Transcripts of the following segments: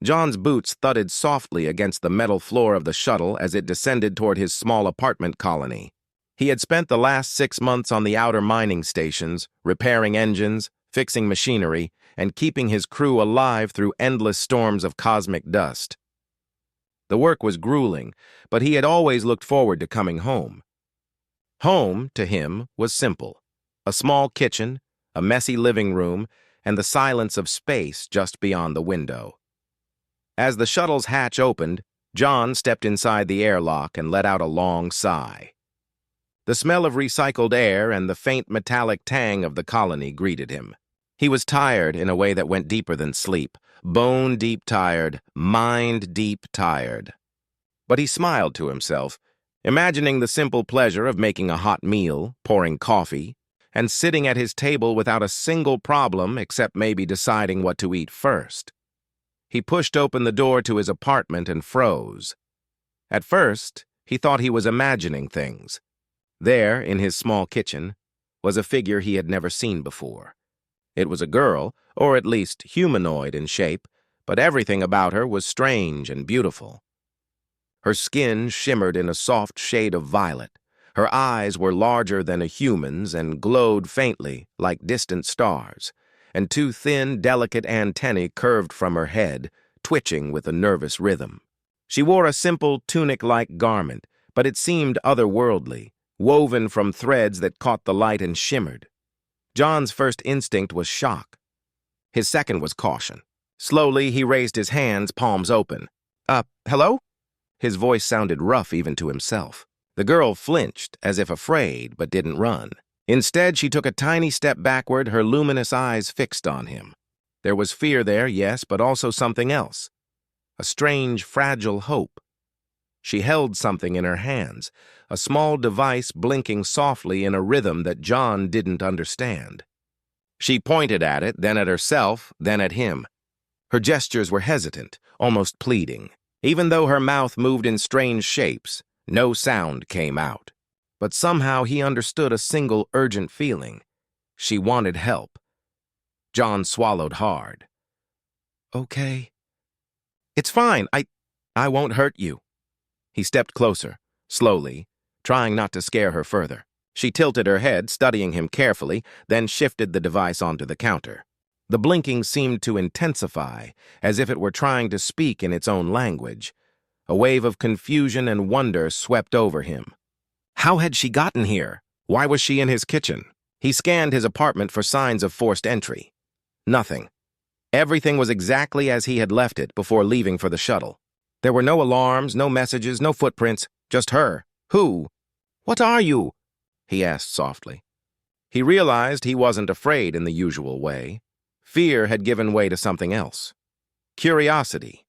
John's boots thudded softly against the metal floor of the shuttle as it descended toward his small apartment colony. He had spent the last 6 months on the outer mining stations, repairing engines, fixing machinery, and keeping his crew alive through endless storms of cosmic dust. The work was grueling, but he had always looked forward to coming home. Home, to him, was simple: a small kitchen, a messy living room, and the silence of space just beyond the window. As the shuttle's hatch opened, John stepped inside the airlock and let out a long sigh. The smell of recycled air and the faint metallic tang of the colony greeted him. He was tired in a way that went deeper than sleep, bone-deep tired, mind-deep tired. But he smiled to himself, imagining the simple pleasure of making a hot meal, pouring coffee, and sitting at his table without a single problem except maybe deciding what to eat first. He pushed open the door to his apartment and froze. At first, he thought he was imagining things. There, in his small kitchen, was a figure he had never seen before. It was a girl, or at least humanoid in shape, but everything about her was strange and beautiful. Her skin shimmered in a soft shade of violet. Her eyes were larger than a human's and glowed faintly like distant stars, and 2 thin, delicate antennae curved from her head, twitching with a nervous rhythm. She wore a simple tunic-like garment, but it seemed otherworldly, woven from threads that caught the light and shimmered. John's first instinct was shock. His second was caution. Slowly, he raised his hands, palms open. Hello?" His voice sounded rough even to himself. The girl flinched, as if afraid, but didn't run. Instead, she took a tiny step backward, her luminous eyes fixed on him. There was fear there, yes, but also something else. A strange, fragile hope. She held something in her hands, a small device blinking softly in a rhythm that John didn't understand. She pointed at it, then at herself, then at him. Her gestures were hesitant, almost pleading. Even though her mouth moved in strange shapes, no sound came out. But somehow he understood a single urgent feeling. She wanted help. John swallowed hard. "Okay. It's fine. I won't hurt you." He stepped closer, slowly, trying not to scare her further. She tilted her head, studying him carefully, then shifted the device onto the counter. The blinking seemed to intensify, as if it were trying to speak in its own language. A wave of confusion and wonder swept over him. How had she gotten here? Why was she in his kitchen? He scanned his apartment for signs of forced entry. Nothing. Everything was exactly as he had left it before leaving for the shuttle. There were no alarms, no messages, no footprints, just her. "Who? What are you?" he asked softly. He realized he wasn't afraid in the usual way. Fear had given way to something else. Curiosity.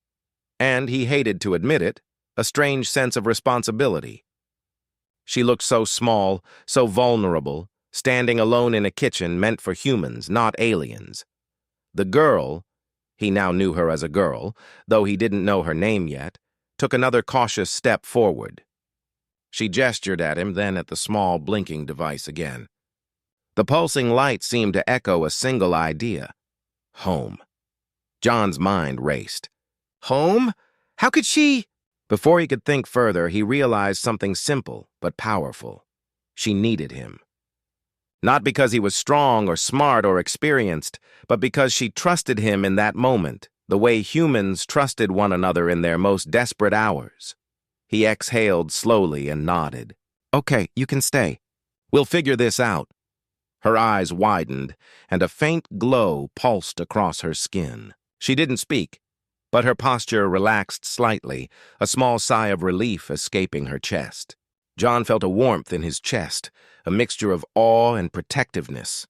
And, he hated to admit it, a strange sense of responsibility. She looked so small, so vulnerable, standing alone in a kitchen meant for humans, not aliens. The girl, he now knew her as a girl, though he didn't know her name yet, took another cautious step forward. She gestured at him, then at the small blinking device again. The pulsing light seemed to echo a single idea. Home. John's mind raced. Home? How could she? Before he could think further, he realized something simple but powerful. She needed him. Not because he was strong or smart or experienced, but because she trusted him in that moment, the way humans trusted one another in their most desperate hours. He exhaled slowly and nodded. "Okay, you can stay. We'll figure this out." Her eyes widened, and a faint glow pulsed across her skin. She didn't speak, but her posture relaxed slightly, a small sigh of relief escaping her chest. John felt a warmth in his chest, a mixture of awe and protectiveness.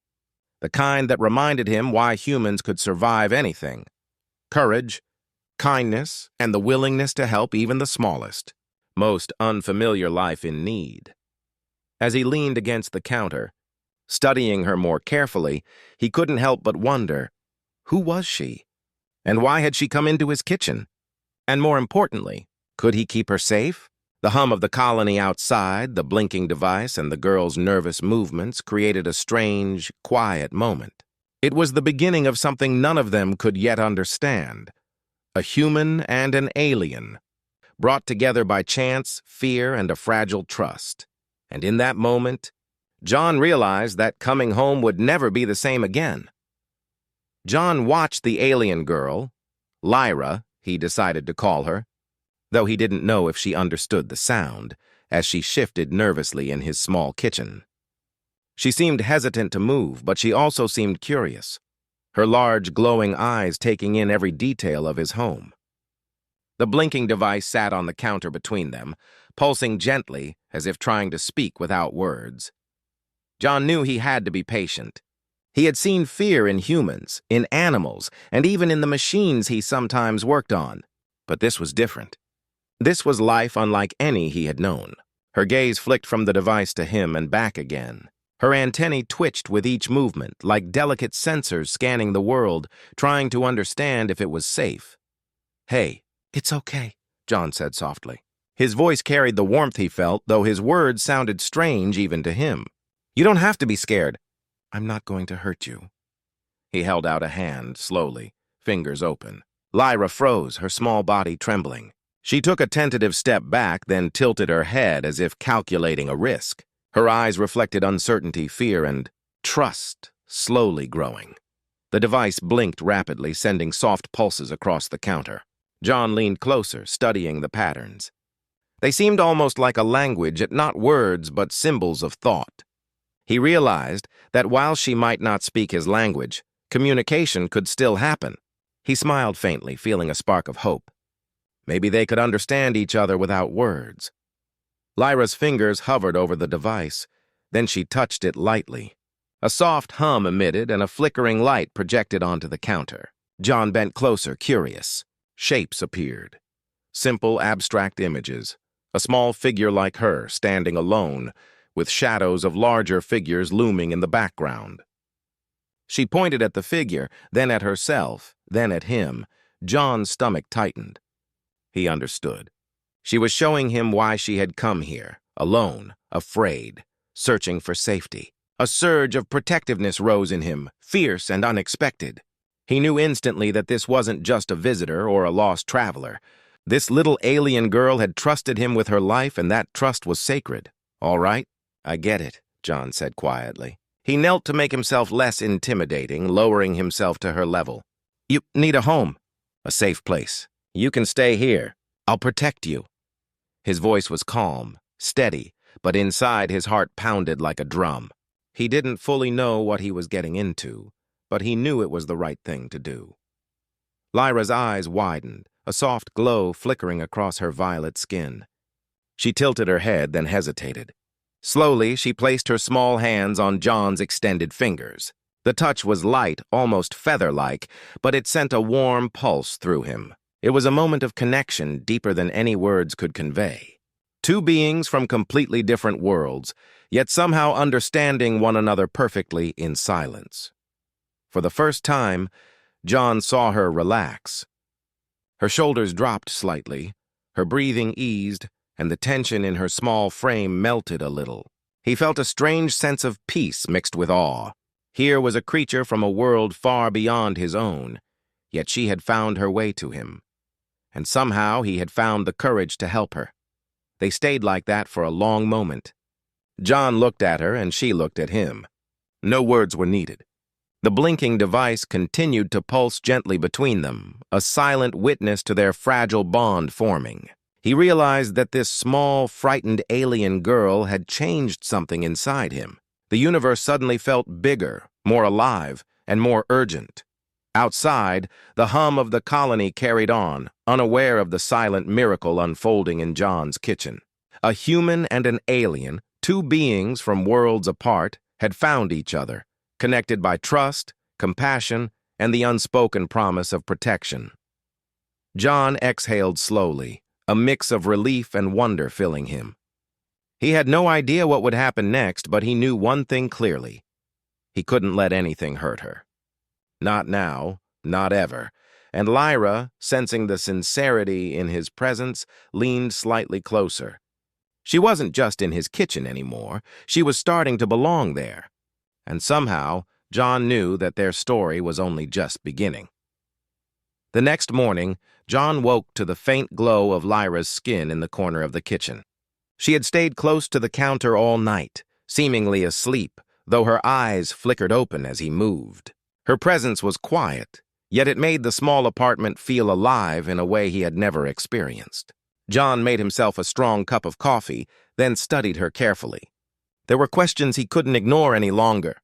The kind that reminded him why humans could survive anything. Courage, kindness, and the willingness to help even the smallest, most unfamiliar life in need. As he leaned against the counter, studying her more carefully, he couldn't help but wonder, who was she? And why had she come into his kitchen? And more importantly, could he keep her safe? The hum of the colony outside, the blinking device, and the girl's nervous movements created a strange, quiet moment. It was the beginning of something none of them could yet understand. a human and an alien, brought together by chance, fear, and a fragile trust. And in that moment, John realized that coming home would never be the same again. John watched the alien girl, Lyra, he decided to call her, though he didn't know if she understood the sound, as she shifted nervously in his small kitchen. She seemed hesitant to move, but she also seemed curious, her large, glowing eyes taking in every detail of his home. The blinking device sat on the counter between them, pulsing gently as if trying to speak without words. John knew he had to be patient. He had seen fear in humans, in animals, and even in the machines he sometimes worked on. But this was different. This was life unlike any he had known. Her gaze flicked from the device to him and back again. Her antennae twitched with each movement, like delicate sensors scanning the world, trying to understand if it was safe. "Hey, it's okay," John said softly. His voice carried the warmth he felt, though his words sounded strange even to him. "You don't have to be scared. I'm not going to hurt you." He held out a hand, slowly, fingers open. Lyra froze, her small body trembling. She took a tentative step back, then tilted her head as if calculating a risk. Her eyes reflected uncertainty, fear, and trust, slowly growing. The device blinked rapidly, sending soft pulses across the counter. John leaned closer, studying the patterns. They seemed almost like a language, not words, but symbols of thought. He realized that while she might not speak his language, communication could still happen. He smiled faintly, feeling a spark of hope. Maybe they could understand each other without words. Lyra's fingers hovered over the device. Then she touched it lightly. A soft hum emitted and a flickering light projected onto the counter. John bent closer, curious. Shapes appeared. Simple, abstract images. A small figure like her, standing alone, with shadows of larger figures looming in the background. She pointed at the figure, then at herself, then at him. John's stomach tightened. He understood. She was showing him why she had come here, alone, afraid, searching for safety. A surge of protectiveness rose in him, fierce and unexpected. He knew instantly that this wasn't just a visitor or a lost traveler. This little alien girl had trusted him with her life, and that trust was sacred. "All right, I get it," John said quietly. He knelt to make himself less intimidating, lowering himself to her level. "You need a home, a safe place. You can stay here. I'll protect you." His voice was calm, steady, but inside his heart pounded like a drum. He didn't fully know what he was getting into, but he knew it was the right thing to do. Lyra's eyes widened, a soft glow flickering across her violet skin. She tilted her head, then hesitated. Slowly, she placed her small hands on John's extended fingers. The touch was light, almost feather-like, but it sent a warm pulse through him. It was a moment of connection deeper than any words could convey. Two beings from completely different worlds, yet somehow understanding one another perfectly in silence. For the first time, John saw her relax. Her shoulders dropped slightly, her breathing eased, and the tension in her small frame melted a little. He felt a strange sense of peace mixed with awe. Here was a creature from a world far beyond his own, yet she had found her way to him. And somehow he had found the courage to help her. They stayed like that for a long moment. John looked at her and she looked at him. No words were needed. The blinking device continued to pulse gently between them, a silent witness to their fragile bond forming. He realized that this small, frightened alien girl had changed something inside him. The universe suddenly felt bigger, more alive, and more urgent. Outside, the hum of the colony carried on, unaware of the silent miracle unfolding in John's kitchen. A human and an alien, two beings from worlds apart, had found each other, connected by trust, compassion, and the unspoken promise of protection. John exhaled slowly, a mix of relief and wonder filling him. He had no idea what would happen next, but he knew one thing clearly. He couldn't let anything hurt her. Not now, not ever, and Lyra, sensing the sincerity in his presence, leaned slightly closer. She wasn't just in his kitchen anymore, she was starting to belong there. And somehow, John knew that their story was only just beginning. The next morning, John woke to the faint glow of Lyra's skin in the corner of the kitchen. She had stayed close to the counter all night, seemingly asleep, though her eyes flickered open as he moved. Her presence was quiet, yet it made the small apartment feel alive in a way he had never experienced. John made himself a strong cup of coffee, then studied her carefully. There were questions he couldn't ignore any longer.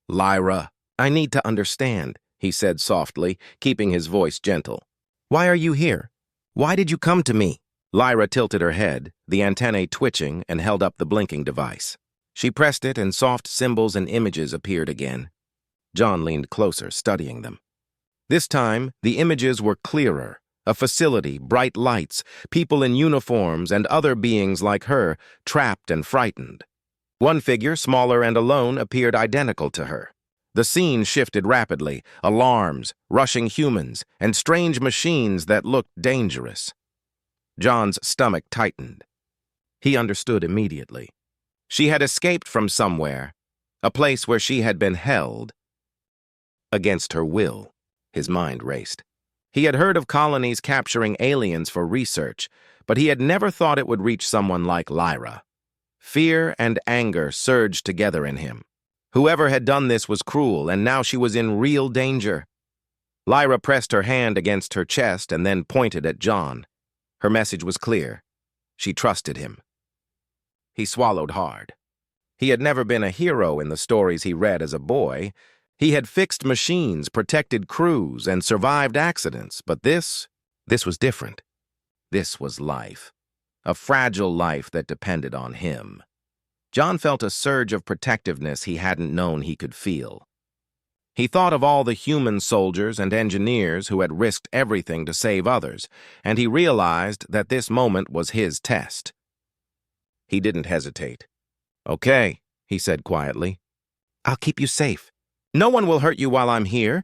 "Lyra, I need to understand," he said softly, keeping his voice gentle. "Why are you here? Why did you come to me?" Lyra tilted her head, the antennae twitching, and held up the blinking device. She pressed it, and soft symbols and images appeared again. John leaned closer, studying them. This time, the images were clearer. A facility, bright lights, people in uniforms, and other beings like her, trapped and frightened. One figure, smaller and alone, appeared identical to her. The scene shifted rapidly, alarms, rushing humans, and strange machines that looked dangerous. John's stomach tightened. He understood immediately. She had escaped from somewhere, a place where she had been held. Against her will, his mind raced. He had heard of colonies capturing aliens for research, but he had never thought it would reach someone like Lyra. Fear and anger surged together in him. Whoever had done this was cruel, and now she was in real danger. Lyra pressed her hand against her chest and then pointed at John. Her message was clear. She trusted him. He swallowed hard. He had never been a hero in the stories he read as a boy. He had fixed machines, protected crews, and survived accidents, but this was different. This was life. A fragile life that depended on him. John felt a surge of protectiveness he hadn't known he could feel. He thought of all the human soldiers and engineers who had risked everything to save others, and he realized that this moment was his test. He didn't hesitate. "Okay," he said quietly. "I'll keep you safe. No one will hurt you while I'm here."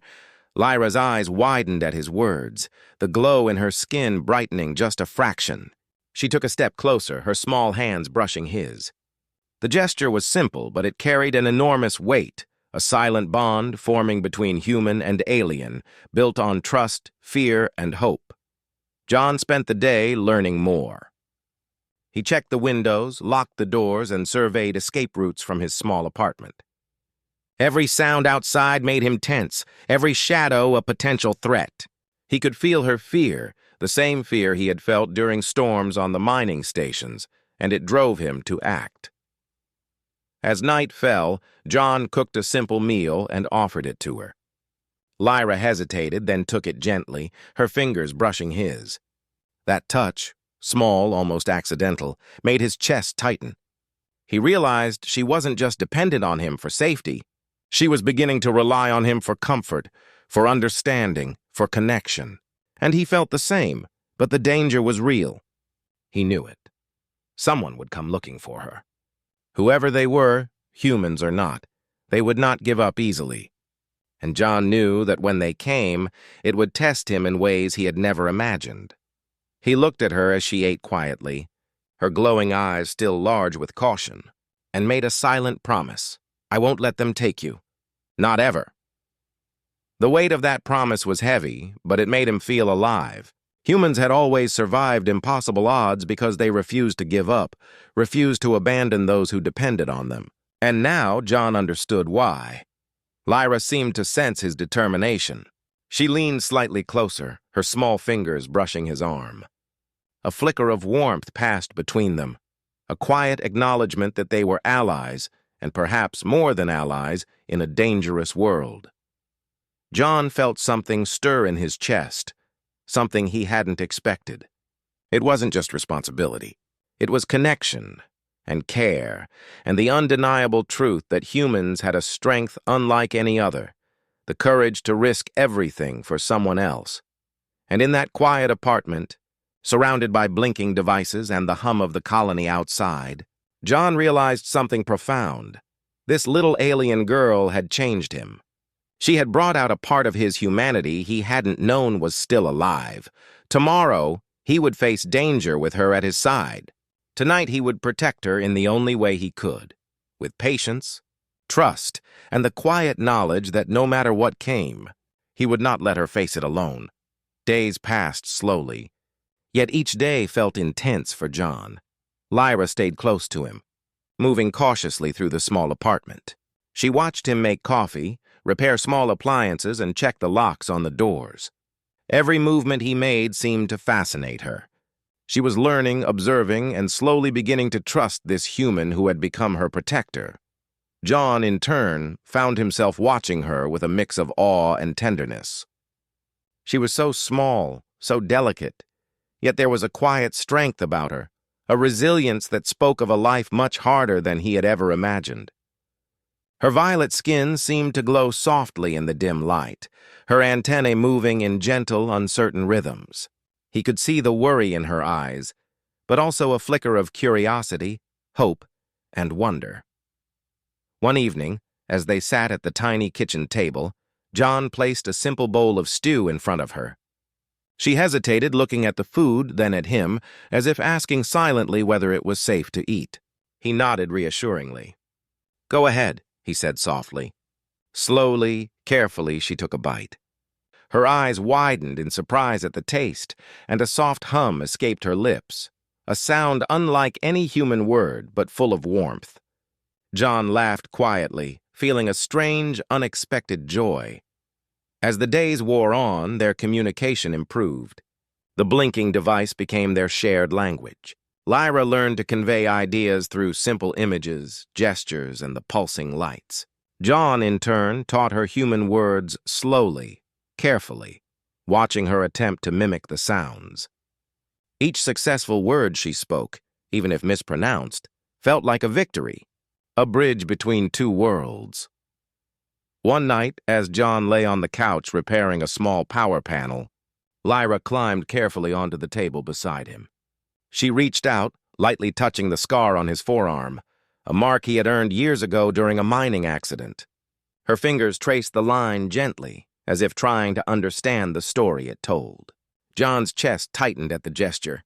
Lyra's eyes widened at his words, the glow in her skin brightening just a fraction. She took a step closer, her small hands brushing his. The gesture was simple, but it carried an enormous weight, a silent bond forming between human and alien, built on trust, fear, and hope. John spent the day learning more. He checked the windows, locked the doors, and surveyed escape routes from his small apartment. Every sound outside made him tense, every shadow a potential threat. He could feel her fear, the same fear he had felt during storms on the mining stations, and it drove him to act. As night fell, John cooked a simple meal and offered it to her. Lyra hesitated, then took it gently, her fingers brushing his. That touch, small, almost accidental, made his chest tighten. He realized she wasn't just dependent on him for safety. She was beginning to rely on him for comfort, for understanding, for connection. And he felt the same, but the danger was real. He knew it. Someone would come looking for her. Whoever they were, humans or not, they would not give up easily. And John knew that when they came, it would test him in ways he had never imagined. He looked at her as she ate quietly, her glowing eyes still large with caution, and made a silent promise. "I won't let them take you. Not ever." The weight of that promise was heavy, but it made him feel alive. Humans had always survived impossible odds because they refused to give up, refused to abandon those who depended on them. And now John understood why. Lyra seemed to sense his determination. She leaned slightly closer, her small fingers brushing his arm. A flicker of warmth passed between them, a quiet acknowledgement that they were allies, and perhaps more than allies, in a dangerous world. John felt something stir in his chest, something he hadn't expected. It wasn't just responsibility. It was connection and care and the undeniable truth that humans had a strength unlike any other, the courage to risk everything for someone else. And in that quiet apartment, surrounded by blinking devices and the hum of the colony outside, John realized something profound. This little alien girl had changed him. She had brought out a part of his humanity he hadn't known was still alive. Tomorrow, he would face danger with her at his side. Tonight, he would protect her in the only way he could, with patience, trust, and the quiet knowledge that no matter what came, he would not let her face it alone. Days passed slowly, yet each day felt intense for John. Lyra stayed close to him, moving cautiously through the small apartment. She watched him make coffee, repair small appliances, and check the locks on the doors. Every movement he made seemed to fascinate her. She was learning, observing, and slowly beginning to trust this human who had become her protector. John, in turn, found himself watching her with a mix of awe and tenderness. She was so small, so delicate, yet there was a quiet strength about her, a resilience that spoke of a life much harder than he had ever imagined. Her violet skin seemed to glow softly in the dim light, her antennae moving in gentle, uncertain rhythms. He could see the worry in her eyes, but also a flicker of curiosity, hope, and wonder. One evening, as they sat at the tiny kitchen table, John placed a simple bowl of stew in front of her. She hesitated, looking at the food, then at him, as if asking silently whether it was safe to eat. He nodded reassuringly. "Go ahead," he said softly. Slowly, carefully, she took a bite. Her eyes widened in surprise at the taste, and a soft hum escaped her lips, a sound unlike any human word, but full of warmth. John laughed quietly, feeling a strange, unexpected joy. As the days wore on, their communication improved. The blinking device became their shared language. Lyra learned to convey ideas through simple images, gestures, and the pulsing lights. John, in turn, taught her human words slowly, carefully, watching her attempt to mimic the sounds. Each successful word she spoke, even if mispronounced, felt like a victory, a bridge between two worlds. One night, as John lay on the couch repairing a small power panel, Lyra climbed carefully onto the table beside him. She reached out, lightly touching the scar on his forearm, a mark he had earned years ago during a mining accident. Her fingers traced the line gently, as if trying to understand the story it told. John's chest tightened at the gesture.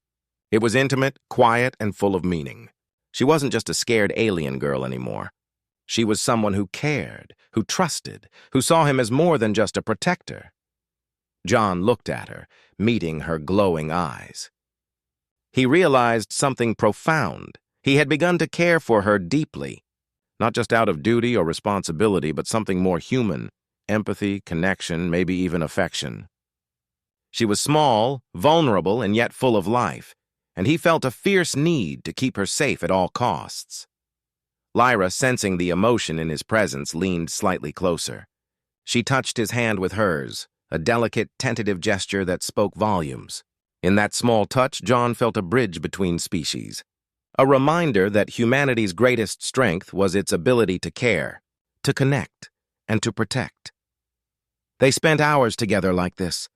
It was intimate, quiet, and full of meaning. She wasn't just a scared alien girl anymore. She was someone who cared, who trusted, who saw him as more than just a protector. John looked at her, meeting her glowing eyes. He realized something profound. He had begun to care for her deeply, not just out of duty or responsibility, but something more human, empathy, connection, maybe even affection. She was small, vulnerable, and yet full of life, and he felt a fierce need to keep her safe at all costs. Lyra, sensing the emotion in his presence, leaned slightly closer. She touched his hand with hers, a delicate, tentative gesture that spoke volumes. In that small touch, John felt a bridge between species, a reminder that humanity's greatest strength was its ability to care, to connect, and to protect. They spent hours together like this,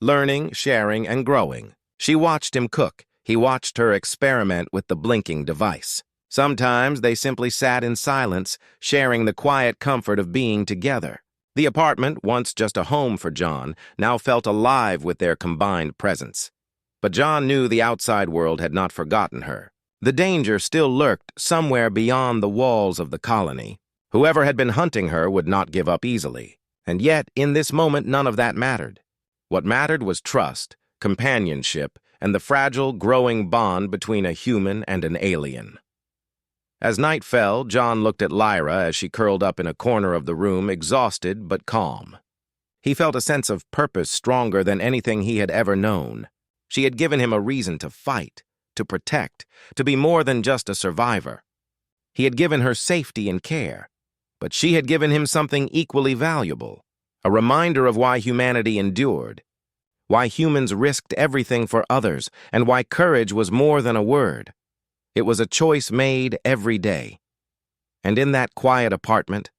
learning, sharing, and growing. She watched him cook. He watched her experiment with the blinking device. Sometimes they simply sat in silence, sharing the quiet comfort of being together. The apartment, once just a home for John, now felt alive with their combined presence. But John knew the outside world had not forgotten her. The danger still lurked somewhere beyond the walls of the colony. Whoever had been hunting her would not give up easily. And yet, in this moment, none of that mattered. What mattered was trust, companionship, and the fragile, growing bond between a human and an alien. As night fell, John looked at Lyra as she curled up in a corner of the room, exhausted but calm. He felt a sense of purpose stronger than anything he had ever known. She had given him a reason to fight, to protect, to be more than just a survivor. He had given her safety and care, but she had given him something equally valuable, a reminder of why humanity endured, why humans risked everything for others, and why courage was more than a word. It was a choice made every day. And in that quiet apartment,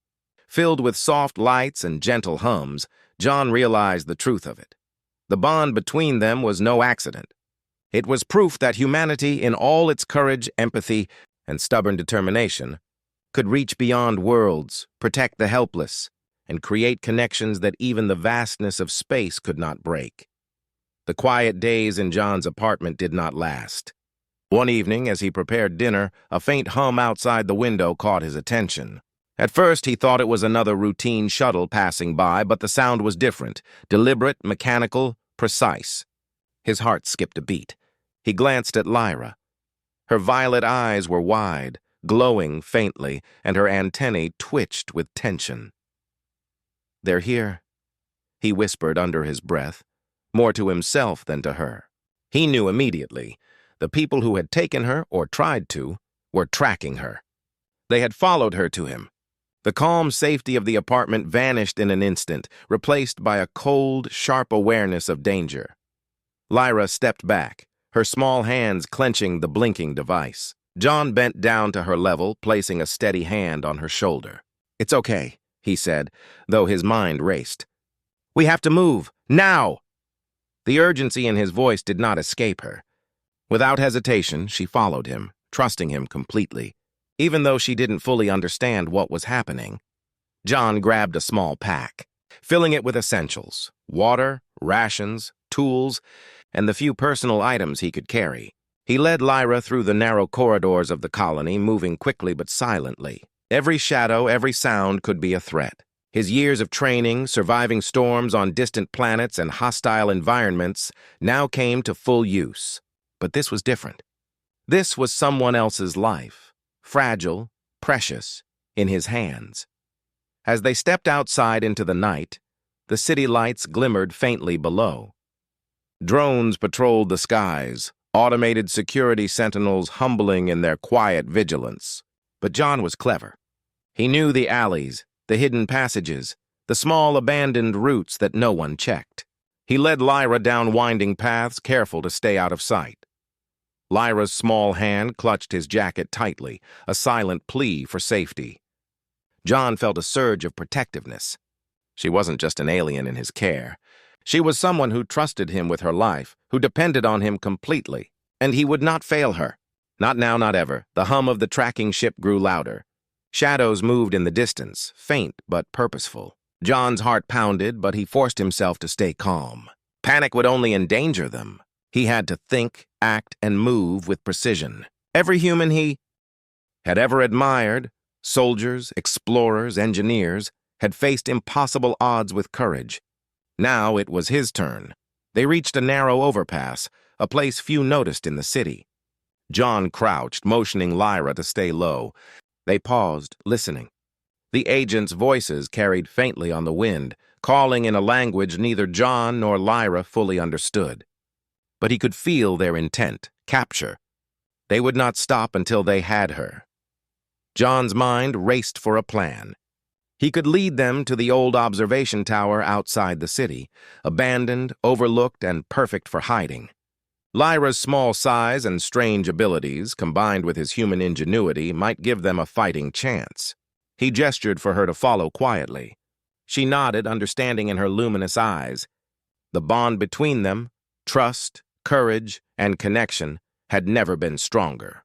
filled with soft lights and gentle hums, John realized the truth of it. The bond between them was no accident. It was proof that humanity, in all its courage, empathy, and stubborn determination, could reach beyond worlds, protect the helpless, and create connections that even the vastness of space could not break. The quiet days in John's apartment did not last. One evening, as he prepared dinner, a faint hum outside the window caught his attention. At first, he thought it was another routine shuttle passing by, but the sound was different, deliberate, mechanical, precise. His heart skipped a beat. He glanced at Lyra. Her violet eyes were wide, glowing faintly, and her antennae twitched with tension. "They're here," he whispered under his breath, more to himself than to her. He knew immediately. The people who had taken her, or tried to, were tracking her. They had followed her to him. The calm safety of the apartment vanished in an instant, replaced by a cold, sharp awareness of danger. Lyra stepped back, her small hands clenching the blinking device. John bent down to her level, placing a steady hand on her shoulder. "It's okay," he said, though his mind raced. "We have to move, now!" The urgency in his voice did not escape her. Without hesitation, she followed him, trusting him completely, even though she didn't fully understand what was happening. John grabbed a small pack, filling it with essentials: water, rations, tools, and the few personal items he could carry. He led Lyra through the narrow corridors of the colony, moving quickly but silently. Every shadow, every sound could be a threat. His years of training, surviving storms on distant planets and hostile environments, now came to full use. But this was different. This was someone else's life, fragile, precious, in his hands. As they stepped outside into the night, the city lights glimmered faintly below. Drones patrolled the skies, automated security sentinels humbling in their quiet vigilance. But John was clever. He knew the alleys, the hidden passages, the small abandoned routes that no one checked. He led Lyra down winding paths, careful to stay out of sight. Lyra's small hand clutched his jacket tightly, a silent plea for safety. John felt a surge of protectiveness. She wasn't just an alien in his care. She was someone who trusted him with her life, who depended on him completely, and he would not fail her. Not now, not ever. The hum of the tracking ship grew louder. Shadows moved in the distance, faint but purposeful. John's heart pounded, but he forced himself to stay calm. Panic would only endanger them. He had to think, act, and move with precision. Every human he had ever admired, soldiers, explorers, engineers, had faced impossible odds with courage. Now it was his turn. They reached a narrow overpass, a place few noticed in the city. John crouched, motioning Lyra to stay low. They paused, listening. The agents' voices carried faintly on the wind, calling in a language neither John nor Lyra fully understood. But he could feel their intent, capture. They would not stop until they had her. John's mind raced for a plan. He could lead them to the old observation tower outside the city, abandoned, overlooked, and perfect for hiding. Lyra's small size and strange abilities, combined with his human ingenuity, might give them a fighting chance. He gestured for her to follow quietly. She nodded, understanding in her luminous eyes. The bond between them, trust, courage, and connection, had never been stronger.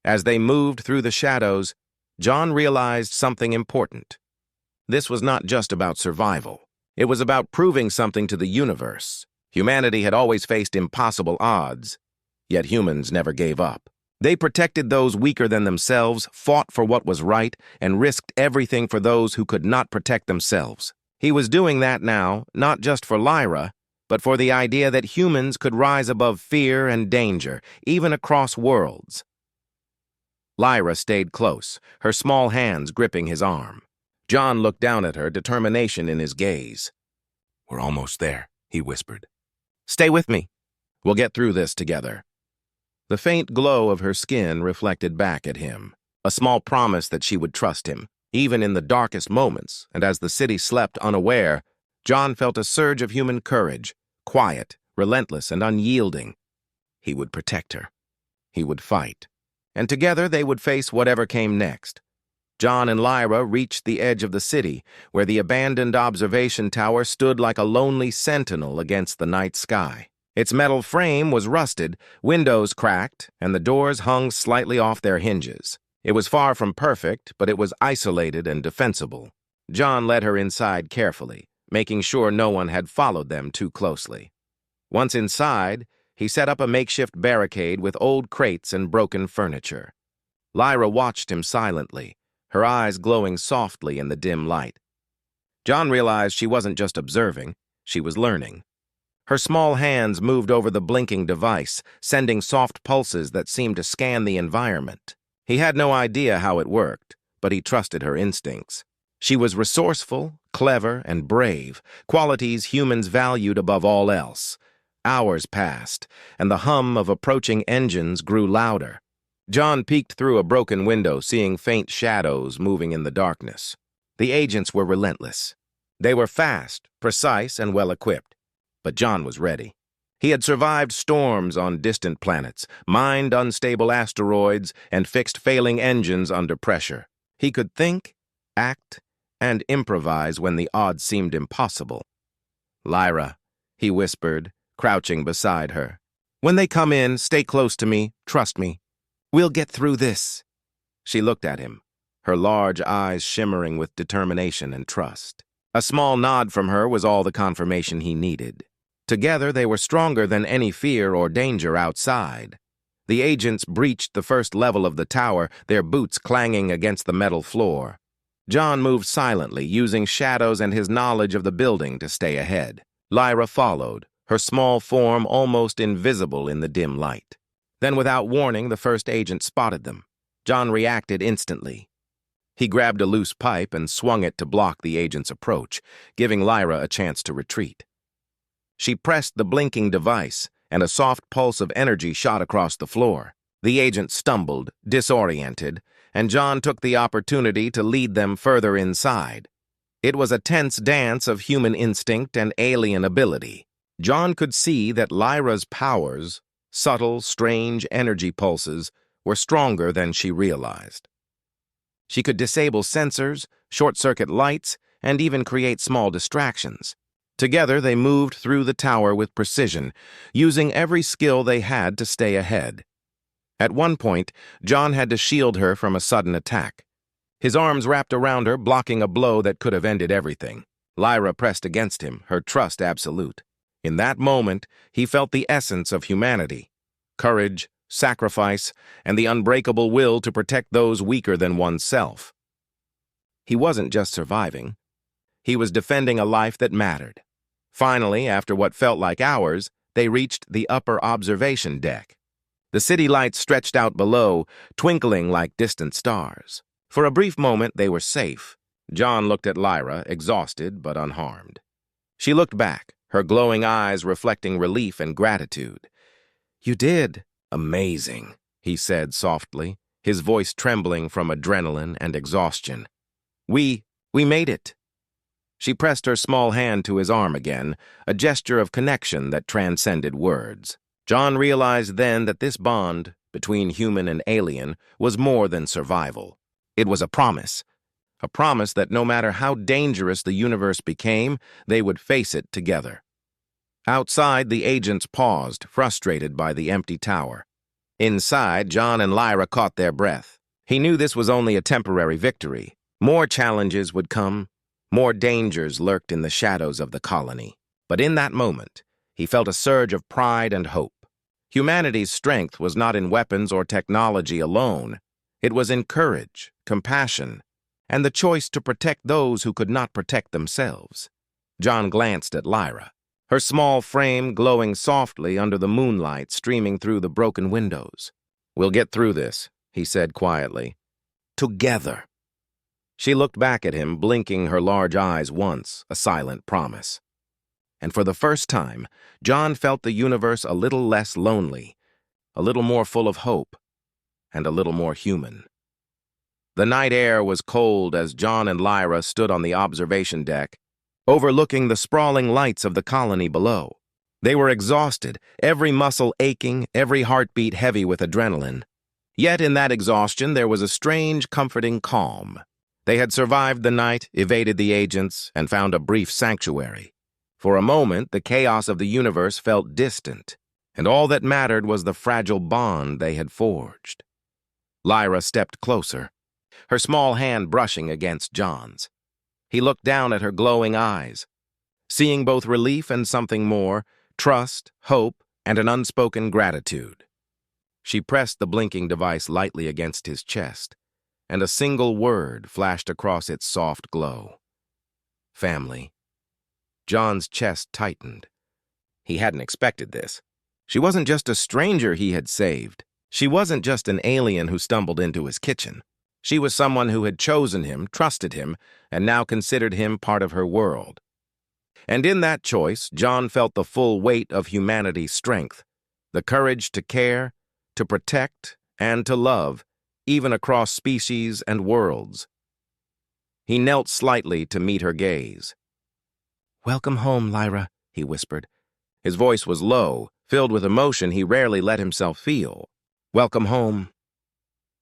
As they moved through the shadows, John realized something important. This was not just about survival. It was about proving something to the universe. Humanity had always faced impossible odds, yet humans never gave up. They protected those weaker than themselves, fought for what was right, and risked everything for those who could not protect themselves. He was doing that now, not just for Lyra, but for the idea that humans could rise above fear and danger, even across worlds. Lyra stayed close, her small hands gripping his arm. John looked down at her, determination in his gaze. "We're almost there," he whispered. "Stay with me. We'll get through this together." The faint glow of her skin reflected back at him, a small promise that she would trust him, even in the darkest moments, and as the city slept unaware, John felt a surge of human courage, quiet, relentless, and unyielding. He would protect her. He would fight. And together they would face whatever came next. John and Lyra reached the edge of the city, where the abandoned observation tower stood like a lonely sentinel against the night sky. Its metal frame was rusted, windows cracked, and the doors hung slightly off their hinges. It was far from perfect, but it was isolated and defensible. John led her inside carefully, making sure no one had followed them too closely. Once inside, he set up a makeshift barricade with old crates and broken furniture. Lyra watched him silently, her eyes glowing softly in the dim light. John realized she wasn't just observing, she was learning. Her small hands moved over the blinking device, sending soft pulses that seemed to scan the environment. He had no idea how it worked, but he trusted her instincts. She was resourceful, clever, and brave, qualities humans valued above all else. Hours passed, and the hum of approaching engines grew louder. John peeked through a broken window, seeing faint shadows moving in the darkness. The agents were relentless. They were fast, precise, and well-equipped. But John was ready. He had survived storms on distant planets, mined unstable asteroids, and fixed failing engines under pressure. He could think, act, and improvise when the odds seemed impossible. "Lyra," he whispered, crouching beside her. "When they come in, stay close to me, trust me. We'll get through this." She looked at him, her large eyes shimmering with determination and trust. A small nod from her was all the confirmation he needed. Together, they were stronger than any fear or danger outside. The agents breached the first level of the tower, their boots clanging against the metal floor. John moved silently, using shadows and his knowledge of the building to stay ahead. Lyra followed, her small form almost invisible in the dim light. Then, without warning, the first agent spotted them. John reacted instantly. He grabbed a loose pipe and swung it to block the agent's approach, giving Lyra a chance to retreat. She pressed the blinking device, and a soft pulse of energy shot across the floor. The agent stumbled, disoriented, and John took the opportunity to lead them further inside. It was a tense dance of human instinct and alien ability. John could see that Lyra's powers, subtle, strange energy pulses, were stronger than she realized. She could disable sensors, short-circuit lights, and even create small distractions. Together, they moved through the tower with precision, using every skill they had to stay ahead. At one point, John had to shield her from a sudden attack. His arms wrapped around her, blocking a blow that could have ended everything. Lyra pressed against him, her trust absolute. In that moment, he felt the essence of humanity: courage, sacrifice, and the unbreakable will to protect those weaker than oneself. He wasn't just surviving. He was defending a life that mattered. Finally, after what felt like hours, they reached the upper observation deck. The city lights stretched out below, twinkling like distant stars. For a brief moment, they were safe. John looked at Lyra, exhausted but unharmed. She looked back, her glowing eyes reflecting relief and gratitude. "You did. Amazing," he said softly, his voice trembling from adrenaline and exhaustion. We made it." She pressed her small hand to his arm again, a gesture of connection that transcended words. John realized then that this bond, between human and alien, was more than survival. It was a promise that no matter how dangerous the universe became, they would face it together. Outside, the agents paused, frustrated by the empty tower. Inside, John and Lyra caught their breath. He knew this was only a temporary victory. More challenges would come. More dangers lurked in the shadows of the colony. But in that moment, he felt a surge of pride and hope. Humanity's strength was not in weapons or technology alone. It was in courage, compassion, and the choice to protect those who could not protect themselves. John glanced at Lyra, her small frame glowing softly under the moonlight streaming through the broken windows. "We'll get through this," he said quietly. "Together." She looked back at him, blinking her large eyes once, a silent promise. And for the first time, John felt the universe a little less lonely, a little more full of hope, and a little more human. The night air was cold as John and Lyra stood on the observation deck, overlooking the sprawling lights of the colony below. They were exhausted, every muscle aching, every heartbeat heavy with adrenaline. Yet in that exhaustion there was a strange, comforting calm. They had survived the night, evaded the agents, and found a brief sanctuary. For a moment, the chaos of the universe felt distant, and all that mattered was the fragile bond they had forged. Lyra stepped closer, her small hand brushing against John's. He looked down at her glowing eyes, seeing both relief and something more, trust, hope, and an unspoken gratitude. She pressed the blinking device lightly against his chest, and a single word flashed across its soft glow. Family. John's chest tightened. He hadn't expected this. She wasn't just a stranger he had saved. She wasn't just an alien who stumbled into his kitchen. She was someone who had chosen him, trusted him, and now considered him part of her world. And in that choice, John felt the full weight of humanity's strength, the courage to care, to protect, and to love, even across species and worlds. He knelt slightly to meet her gaze. "Welcome home, Lyra," he whispered. His voice was low, filled with emotion he rarely let himself feel. "Welcome home."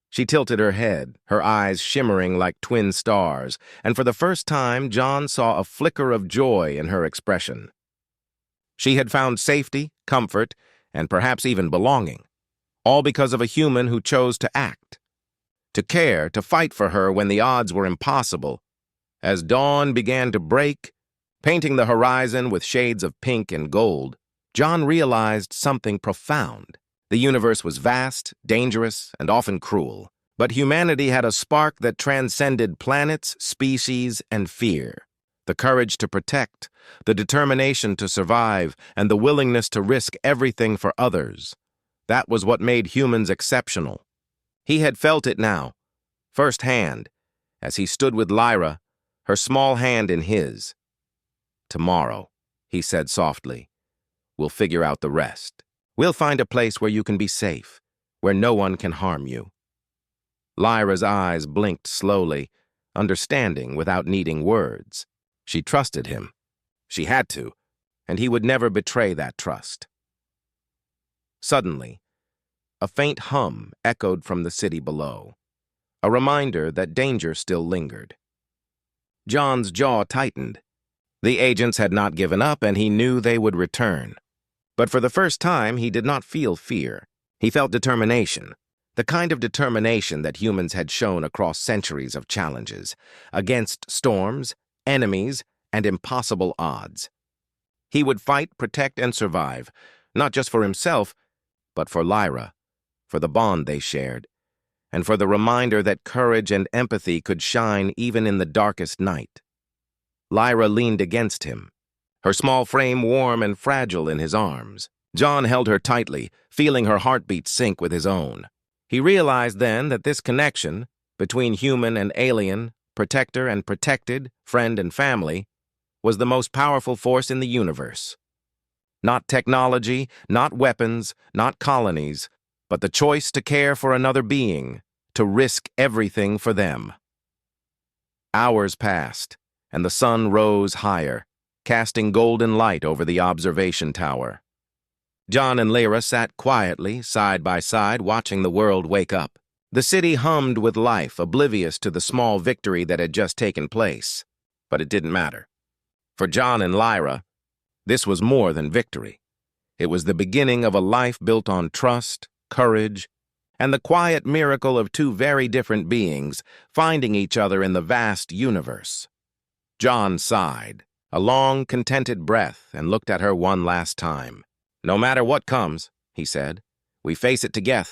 She tilted her head, her eyes shimmering like twin stars, and for the first time, John saw a flicker of joy in her expression. She had found safety, comfort, and perhaps even belonging, all because of a human who chose to act, to care, to fight for her when the odds were impossible. As dawn began to break, painting the horizon with shades of pink and gold, John realized something profound. The universe was vast, dangerous, and often cruel, but humanity had a spark that transcended planets, species, and fear. The courage to protect, the determination to survive, and the willingness to risk everything for others. That was what made humans exceptional. He had felt it now, firsthand, as he stood with Lyra, her small hand in his. "Tomorrow," he said softly, "we'll figure out the rest. We'll find a place where you can be safe, where no one can harm you." Lyra's eyes blinked slowly, understanding without needing words. She trusted him. She had to, and he would never betray that trust. Suddenly, a faint hum echoed from the city below, a reminder that danger still lingered. John's jaw tightened. The agents had not given up, and he knew they would return. But for the first time, he did not feel fear. He felt determination, the kind of determination that humans had shown across centuries of challenges, against storms, enemies, and impossible odds. He would fight, protect, and survive, not just for himself, but for Lyra, for the bond they shared, and for the reminder that courage and empathy could shine even in the darkest night. Lyra leaned against him, her small frame warm and fragile in his arms. John held her tightly, feeling her heartbeat sync with his own. He realized then that this connection, between human and alien, protector and protected, friend and family, was the most powerful force in the universe. Not technology, not weapons, not colonies, but the choice to care for another being, to risk everything for them. Hours passed, and the sun rose higher, casting golden light over the observation tower. John and Lyra sat quietly, side by side, watching the world wake up. The city hummed with life, oblivious to the small victory that had just taken place. But it didn't matter. For John and Lyra, this was more than victory. It was the beginning of a life built on trust, courage, and the quiet miracle of two very different beings finding each other in the vast universe. John sighed, a long, contented breath, and looked at her one last time. "No matter what comes," he said, "we face it together.